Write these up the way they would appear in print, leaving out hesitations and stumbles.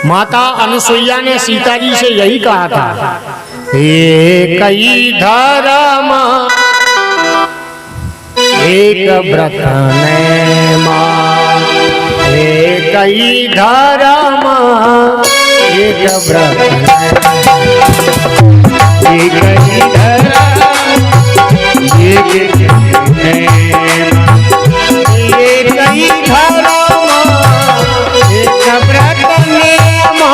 माता अनुसुईया ने सीता जी से यही कहा था, एक ही धर्म एक व्रत नेमा, एक ही धर्म एक व्रत नेमा, एक ही धर्म एक ही धर्म एक व्रत नेमा,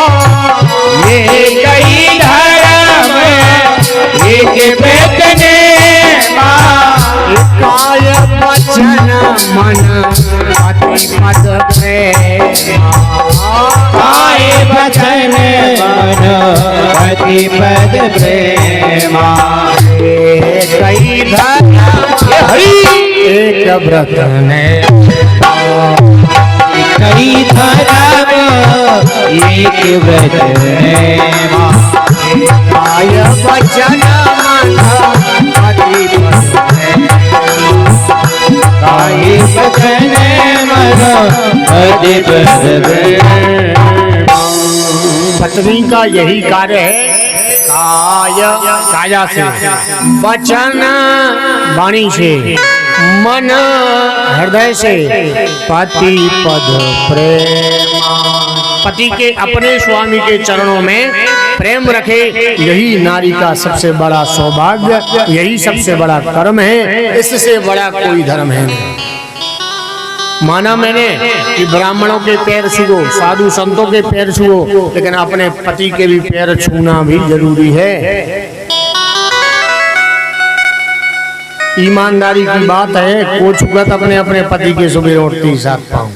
एक ही धर्म एक व्रत नेमा, काय वचन मन पति पद प्रेमा, काय वचन मन पति पद प्रेमा, एक ही धर्म एक व्रत नेमा, कई धर्म एक व्रत नेमा, काय वचन मन पति पद प्रेमा, काय वचन मन पति पद प्रेमा। पत्नी का यही कार्य है, काया से, वचन वाणी से, मन हृदय से, पति पद प्रेमा। पति के अपने स्वामी के चरणों में प्रेम रखे, यही नारी का सबसे बड़ा सौभाग्य, यही सबसे बड़ा कर्म है, इससे बड़ा कोई धर्म है नहीं। माना मैंने कि ब्राह्मणों के पैर छुओ, साधु संतों के पैर छुओ, लेकिन अपने पति के भी पैर छूना भी जरूरी है। ईमानदारी की बात है, को छुगत अपने अपने पति के सुबह उठती साथ पाऊं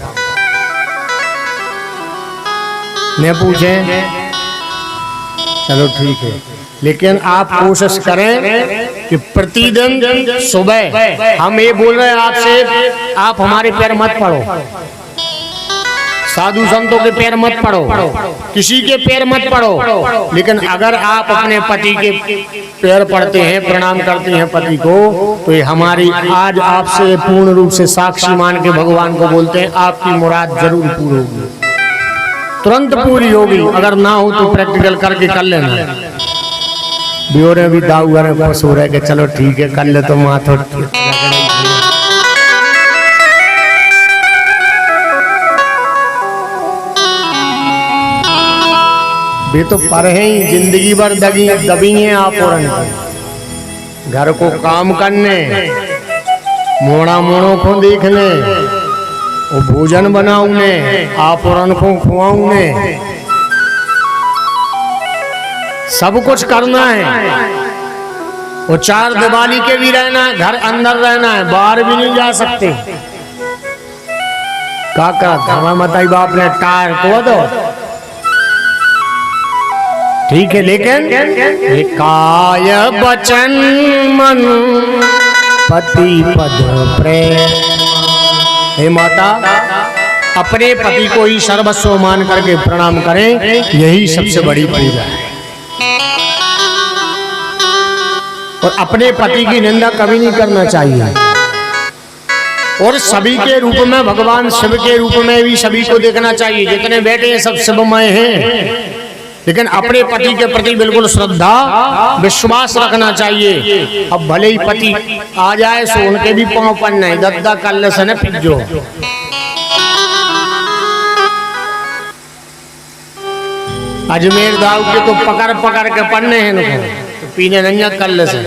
ने पूछे, चलो ठीक है, लेकिन आप कोशिश करें कि प्रतिदिन सुबह, हम ये बोल रहे हैं आपसे, आप हमारे पैर मत पड़ो, साधु संतों के पैर मत पड़ो, किसी के पैर मत पड़ो, लेकिन अगर आप अपने पति के पैर पड़ते हैं, प्रणाम करते हैं पति को, तो ये हमारी आज आपसे पूर्ण रूप से साक्षी मान के भगवान को बोलते हैं, आपकी मुराद जरूर पूरी होगी, तुरंत पूरी होगी। अगर ना हो तो प्रैक्टिकल करके कर लेना। ब्योरे भी दाऊ घर खुश हो रहे कि चलो ठीक है कर ले, तो माथो वे तो पर है ही, जिंदगी भर दबी हैं आप और घर को काम करने, मोड़ा मोड़ों को देखने, वो भोजन बनाऊने, आप और को खुआऊने, सब कुछ करना है। वो चार दिवाली के भी रहना है, घर अंदर रहना है, बाहर भी नहीं जा सकते। काका धर्मा मताई बाप ने टायर तो दो ठीक है, लेकिन काय वचन मन पति पद प्रेम। हे माता, अपने पति को ही सर्वस्व मान करके प्रणाम करें, यही सबसे बड़ी पूजा है। और अपने पति की निंदा कभी नहीं करना चाहिए। और सभी के रूप में, भगवान शिव के रूप में भी सभी को देखना चाहिए, जितने बैठे हैं सब शिवमय हैं, लेकिन अपने पति के प्रति बिल्कुल श्रद्धा विश्वास रखना चाहिए। अब भले ही पति आ जाए सो उनके भी पांव पन्ने दद्दा कल्ले से न पिजो। अजमेर दाऊ के तो पकड़ पकड़ के पन्ने हैं उनको, तो पीने नहीं कल्ले से।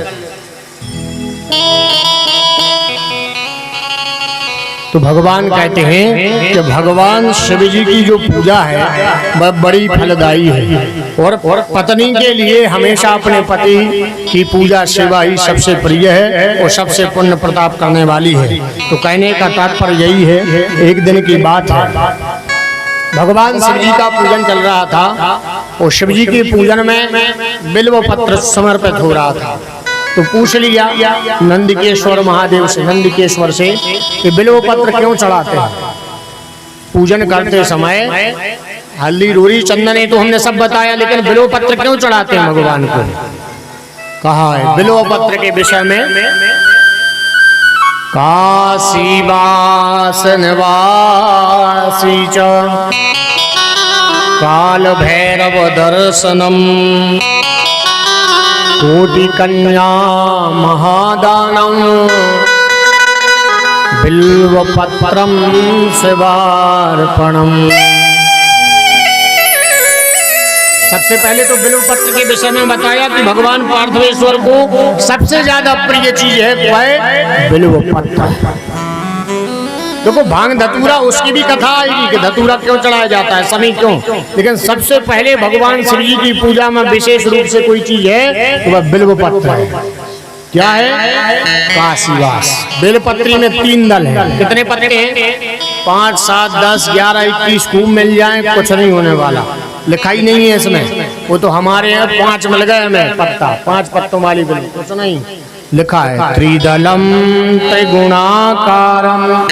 तो भगवान कहते हैं कि भगवान शिव जी की जो पूजा है वह बड़ी फलदायी है, और पत्नी के लिए हमेशा अपने पति की पूजा सेवा ही सबसे प्रिय है और सबसे पुण्य प्रताप करने वाली है। तो कहने का तात्पर्य यही है, एक दिन की बात है, भगवान शिव जी का पूजन चल रहा था और शिव जी के पूजन में बिल्व पत्र समर्पित हो रहा था। तो पूछ लिया नंदिकेश्वर महादेव से, नंदिकेश्वर से कि बिल्व पत्र क्यों चढ़ाते हैं पूजन करते समय? हल्दी रोरी चंदन है तो हमने सब बताया, लेकिन बिल्व पत्र क्यों चढ़ाते हैं भगवान को? कहा है बिल्व पत्र के विषय में, काशी वास निवासी च काल भैरव दर्शनम कोटि कन्या महादानम बिल्व पत्रम शिवार्पणम। सबसे पहले तो बिल्व पत्र के विषय में बताया कि भगवान पार्थवेश्वर को सबसे ज्यादा प्रिय चीज है क्या? बिल्व पत्र। देखो भांग धतूरा उसकी भी कथा आएगी कि धतूरा क्यों चढ़ाया जाता है, समय क्यों, लेकिन सबसे पहले भगवान शिव जी की पूजा में विशेष रूप से कोई चीज है तो वह बिल्व पत्र है। क्या है? काशीवास। बेलपत्री में 3 दल है। कितने पत्ते हैं? 5, 7, 10, 11, 21 खूब मिल जाए, कुछ नहीं होने वाला। लिखाई नहीं है इसमें, वो तो हमारे यहाँ 5 मिल गए हमें पत्ता, 5 पत्तों वाली बिल, कुछ नहीं लिखा है। त्रिदलम त्रिगुणाकारम,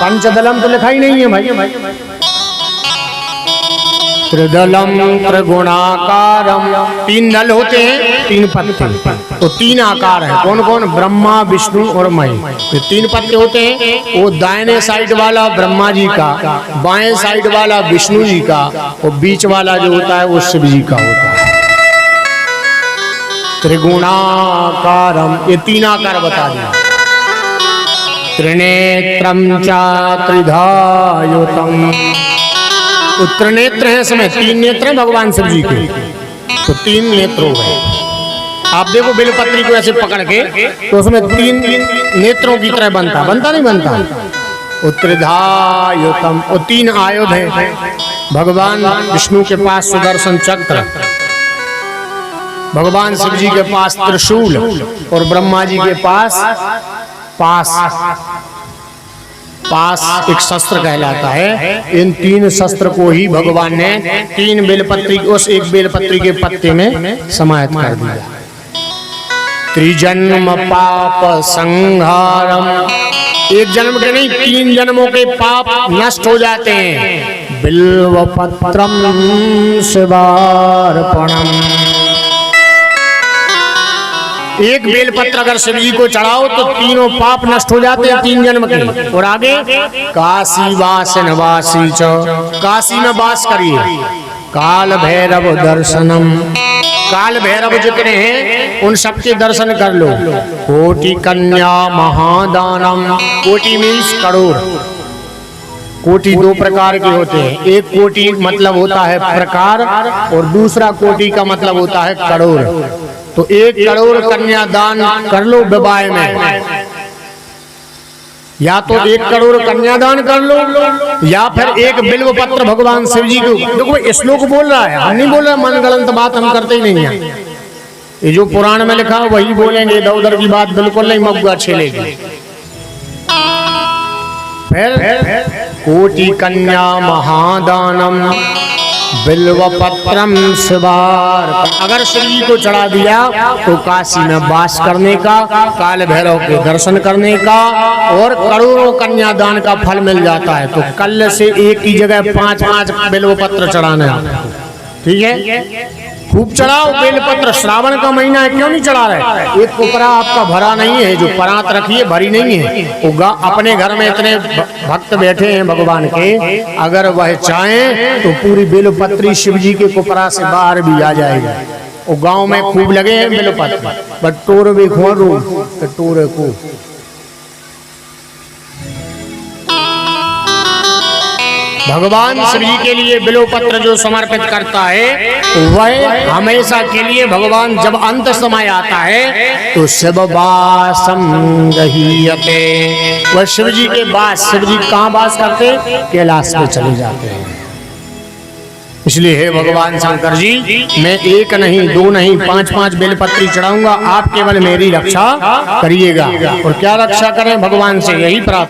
पंचदलम तो लिखा ही नहीं है भाई। त्रिदलम त्रिगुणाकारम, 3 दल होते हैं, 3 पत्ते, तो 3 आकार है। कौन कौन? ब्रह्मा, विष्णु और मैं। ये 3 पत्ते होते हैं। वो दाहिने साइड वाला ब्रह्मा जी का, बाएं साइड वाला विष्णु जी का, और बीच वाला जो होता है वो शिव जी का होता है। त्रिगुणाकारम, ये 3 आकार बता दिया। त्रिनेत्रम च त्रिधायुतम, तो त्रिनेत्र है इसमें, 3 नेत्र हैं भगवान शिव जी के, तो 3 नेत्र हो गए। आप देखो बेलपत्री को ऐसे पकड़ के, तो उसमें 3 नेत्रों की तरह बनता नहीं बनता। त्रिधायुतम, और 3 आयुध हैं। भगवान विष्णु के पास सुदर्शन चक्र, भगवान शिव जी के पास त्रिशूल, और ब्रह्मा जी के पास पास एक शस्त्र कहलाता है। इन 3 शस्त्र को ही भगवान ने 3 बेलपत्री, उस एक बेलपत्री के पत्ते में समाहित कर दिया। त्रिजन्म पाप संहारम, एक जन्म के नहीं 3 जन्मों के पाप नष्ट हो जाते हैं। बिल्व पत्रम शिवार्पणम, एक बेलपत्र अगर शिव जी को चढ़ाओ तो 3 पाप नष्ट हो जाते हैं 3 जन्म के। और आगे काशी वास निवासी च, काशी में वास करिए। काल भैरव दर्शनम, काल भैरव जितने हैं उन सबके दर्शन कर लो। कोटि कन्या महादानम, कोटि मीन्स करोड़। कोटि 2 प्रकार के होते हैं। एक कोटि मतलब होता है प्रकार, और दूसरा कोटि का मतलब होता है करोड़। तो 1 करोड़ कन्यादान कर लो विवाह में, या तो 1 करोड़ कन्यादान कर लो, या फिर 1 बिल्व पत्र भगवान शिव जी को। देखो श्लोक बोल रहा है, हम नहीं बोल रहे मनगढ़ंत बात हम करते ही नहीं है। ये जो पुराण में लिखा वही बोलेंगे, इधर उधर की बात बिल्कुल नहीं मगुआ छेलेगी। फिर कोटि कन्या महादानम बिल्व पत्रम शिवार, अगर शिव जी को चढ़ा दिया तो काशी में वास करने का, काल भैरव के दर्शन करने का, और करोड़ों कन्यादान का फल मिल जाता है। तो कल से एक की जगह 5-5 बिल्व पत्र चढ़ाने आपको, ठीक है? खूब चढ़ाओ बेलपत्र, श्रावण का महीना है, क्यों नहीं चढ़ा रहे? एक कोपरा आपका भरा नहीं है, जो परात रखी है भरी नहीं है। वो अपने घर में इतने भक्त बैठे हैं भगवान के, अगर वह चाहें तो पूरी बेलपत्री शिव जी के कोपरा से बाहर भी आ जाएगा। वो गांव में खूब लगे हैं बेलपत्र, बट टोर भी खोरू टोरे को। भगवान शिव जी के लिए बिल्व पत्र जो समर्पित करता है वह हमेशा के लिए भगवान जब अंत समय आता है तो शिव वासम गहीयते, वह शिव जी के वास, शिव जी कहाँ वास करते? कैलाश में चले जाते हैं। इसलिए हे भगवान शंकर जी, मैं 1 नहीं 2 नहीं 5-5 बेलपत्री चढ़ाऊंगा, आप केवल मेरी रक्षा करिएगा। और क्या रक्षा करें भगवान से, यही प्रार्थना।